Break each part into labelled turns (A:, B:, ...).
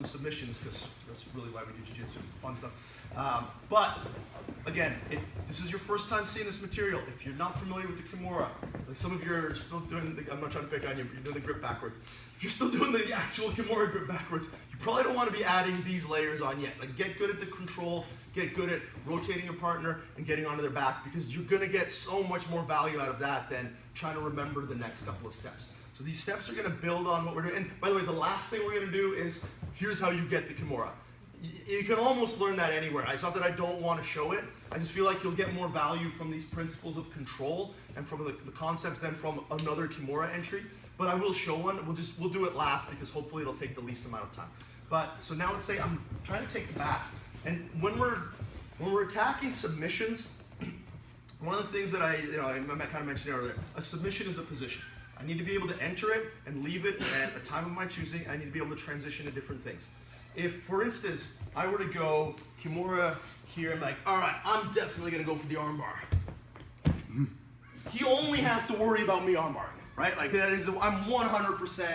A: submissions, because that's really why we do jiu-jitsu, it's the fun stuff. But again, if this is your first time seeing this material, if you're not familiar with the Kimura, like some of you are still doing the, I'm not trying to pick on you, but you're doing the grip backwards. If you're still doing the actual Kimura grip backwards, you probably don't want to be adding these layers on yet. Like, get good at the control, get good at rotating your partner and getting onto their back, because you're going to get so much more value out of that than trying to remember the next couple of steps. So these steps are going to build on what we're doing. And by the way, the last thing we're going to do is, here's how you get the Kimura. You can almost learn that anywhere. It's not that I don't want to show it. I just feel like you'll get more value from these principles of control and from the concepts than from another Kimura entry. But I will show one. We'll do it last, because hopefully it'll take the least amount of time. But so now let's say I'm trying to take the back. And when we're attacking submissions, one of the things that I kind of mentioned earlier, a submission is a position. I need to be able to enter it and leave it at a time of my choosing. I need to be able to transition to different things. If, for instance, I were to go Kimura here, I'm like, all right, I'm definitely going to go for the armbar. He only has to worry about me armbarring, right? Like, that is, I'm 100%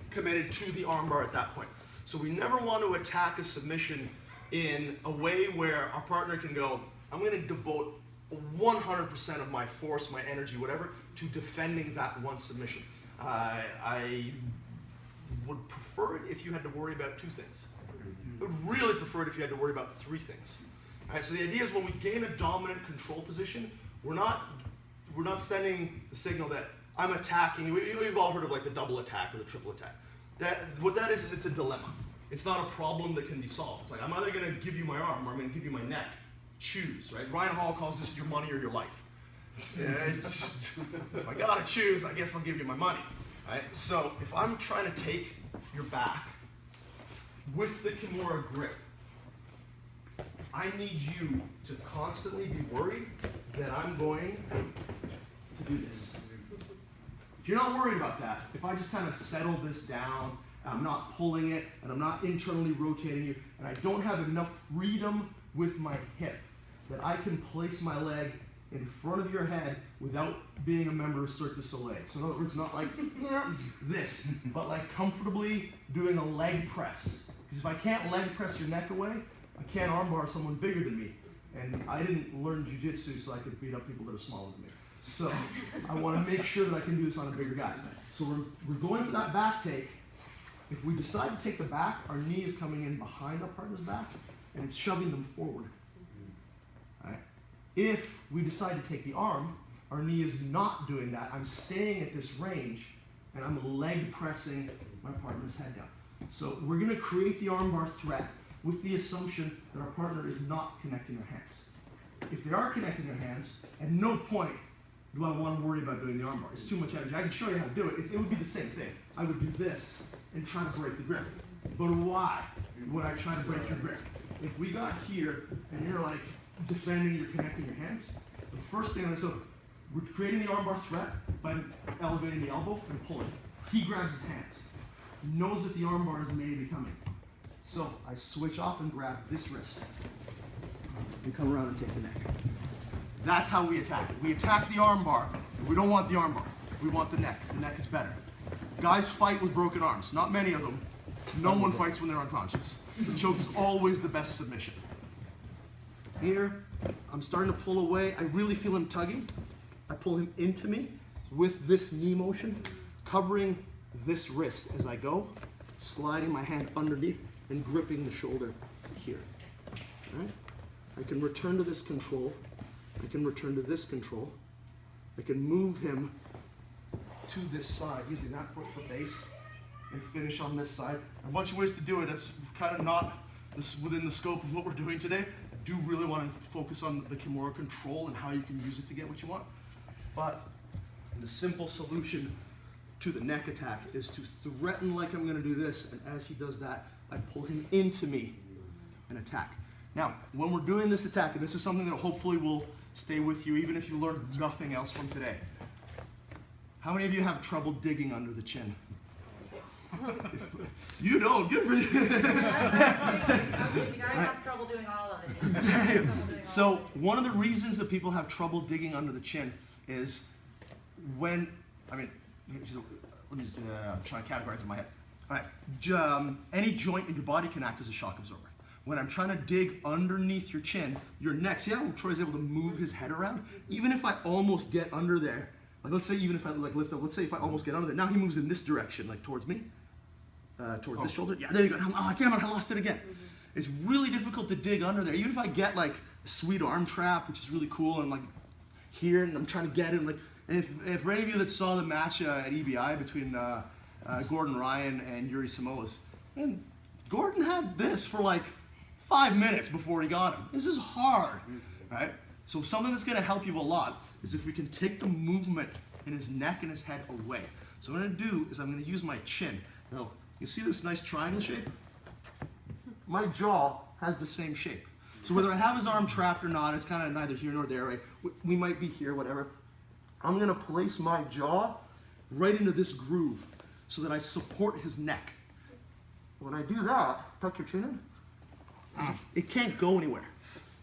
A: committed to the armbar at that point. So we never want to attack a submission in a way where our partner can go, I'm going to devote 100% of my force, my energy, whatever, to defending that one submission. I would prefer it if you had to worry about two things. I would really prefer it if you had to worry about three things. All right, so the idea is, when we gain a dominant control position, we're not sending the signal that I'm attacking. You've all heard of like the double attack or the triple attack. What that is it's a dilemma. It's not a problem that can be solved. It's like, I'm either going to give you my arm or I'm going to give you my neck. Choose, right? Ryan Hall calls this your money or your life. If I gotta choose, I guess I'll give you my money, right? So if I'm trying to take your back with the Kimura grip, I need you to constantly be worried that I'm going to do this. If you're not worried about that, if I just kind of settle this down, I'm not pulling it, and I'm not internally rotating you, and I don't have enough freedom with my hip that I can place my leg in front of your head without being a member of Cirque du Soleil. So in other words, not like this, but like comfortably doing a leg press. Because if I can't leg press your neck away, I can't armbar someone bigger than me. And I didn't learn jiu-jitsu so I could beat up people that are smaller than me. So I want to make sure that I can do this on a bigger guy. So we're going for that back take. If we decide to take the back, our knee is coming in behind our partner's back, and it's shoving them forward. Right? If we decide to take the arm, our knee is not doing that. I'm staying at this range, and I'm leg pressing my partner's head down. So we're going to create the armbar threat with the assumption that our partner is not connecting their hands. If they are connecting their hands, at no point do I want to worry about doing the armbar. It's too much energy. I can show you how to do it. It would be the same thing. I would do this and try to break the grip. But why would I try to break your grip? If we got here and you're like defending, you're connecting your hands, the first thing, so we're creating the armbar threat by elevating the elbow and pulling. He grabs his hands. He knows that the armbar is maybe coming. So I switch off and grab this wrist and come around and take the neck. That's how we attack it. We attack the armbar. We don't want the armbar. We want the neck. The neck is better. Guys fight with broken arms. Not many of them. No one fights when they're unconscious. The choke is always the best submission. Here, I'm starting to pull away. I really feel him tugging. I pull him into me with this knee motion, covering this wrist as I go, sliding my hand underneath and gripping the shoulder here. All right? I can return to this control. I can return to this control. I can move him to this side using that foot for base and finish on this side. A bunch of ways to do it. That's kind of not within the scope of what we're doing today. I do really want to focus on the Kimura control and how you can use it to get what you want. But the simple solution to the neck attack is to threaten like I'm going to do this, and as he does that, I pull him into me and attack. Now, when we're doing this attack, and this is something that hopefully will stay with you even if you learned nothing else from today. How many of you have trouble digging under the chin? You don't, good for you.
B: I have trouble doing all of it.
A: So one of the reasons that people have trouble digging under the chin is when, let me just, I'm trying to categorize in my head. All right, any joint in your body can act as a shock absorber. When I'm trying to dig underneath your chin, your neck, see how Troy's able to move his head around? Even if I almost get under there, like let's say even if I like lift up, let's say if I almost get under there, now he moves in this direction, like towards me, towards this shoulder. Yeah, there you go. Oh, damn it, I lost it again. It's really difficult to dig under there. Even if I get like a sweet arm trap, which is really cool, and like here, and I'm trying to get it, like, if for any of you that saw the match at EBI between Gordon Ryan and Yuri Samoas, and Gordon had this for like 5 minutes before he got him. This is hard, right? So something that's gonna help you a lot is if we can take the movement in his neck and his head away. So what I'm gonna do is I'm gonna use my chin. Now, you see this nice triangle shape? My jaw has the same shape. So whether I have his arm trapped or not, it's kind of neither here nor there, right? We might be here, whatever. I'm gonna place my jaw right into this groove so that I support his neck. When I do that, tuck your chin in, it can't go anywhere.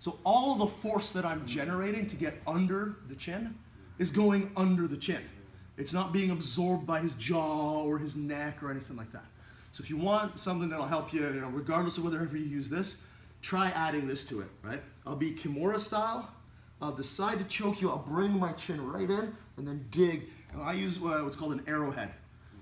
A: So all of the force that I'm generating to get under the chin is going under the chin. It's not being absorbed by his jaw or his neck or anything like that. So if you want something that'll help you, regardless of whether you use this, try adding this to it, right? I'll be Kimura style. I'll decide to choke you. I'll bring my chin right in and then dig. And I use what's called an arrowhead.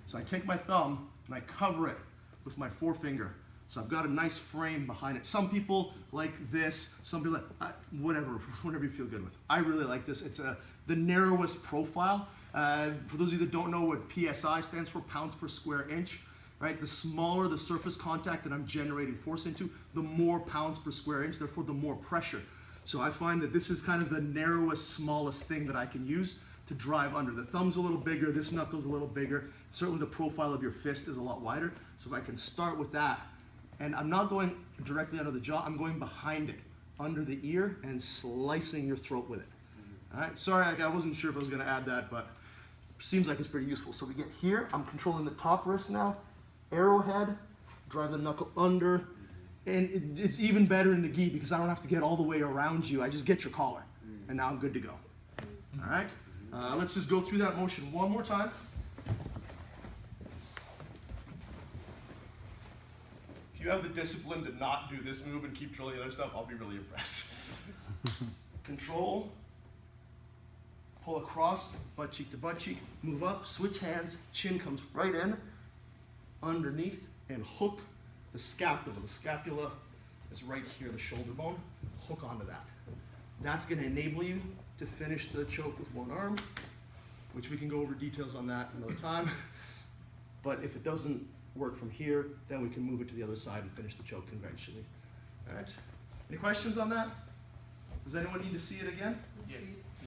A: So I take my thumb and I cover it with my forefinger. So I've got a nice frame behind it. Some people like this. Some people like whatever you feel good with. I really like this. It's the narrowest profile. For those of you that don't know what PSI stands for, pounds per square inch, right? The smaller the surface contact that I'm generating force into, the more pounds per square inch, therefore the more pressure. So I find that this is kind of the narrowest, smallest thing that I can use to drive under. The thumb's a little bigger, this knuckle's a little bigger. Certainly the profile of your fist is a lot wider. So if I can start with that, and I'm not going directly under the jaw, I'm going behind it, under the ear, and slicing your throat with it. All right, sorry, I wasn't sure if I was gonna add that, but seems like it's pretty useful. So we get here, I'm controlling the top wrist now, arrowhead, drive the knuckle under, and it's even better in the gi because I don't have to get all the way around you. I just get your collar, and now I'm good to go. All right, let's just go through that motion one more time. If you have the discipline to not do this move and keep drilling the other stuff, I'll be really impressed. Control, pull across, butt cheek to butt cheek, move up, switch hands, chin comes right in, underneath, and hook the scapula. The scapula is right here, the shoulder bone. Hook onto that. That's going to enable you to finish the choke with one arm, which we can go over details on that another time. But if it doesn't work from here, then we can move it to the other side and finish the choke conventionally. All right. Any questions on that? Does anyone need to see it again?
C: Yes.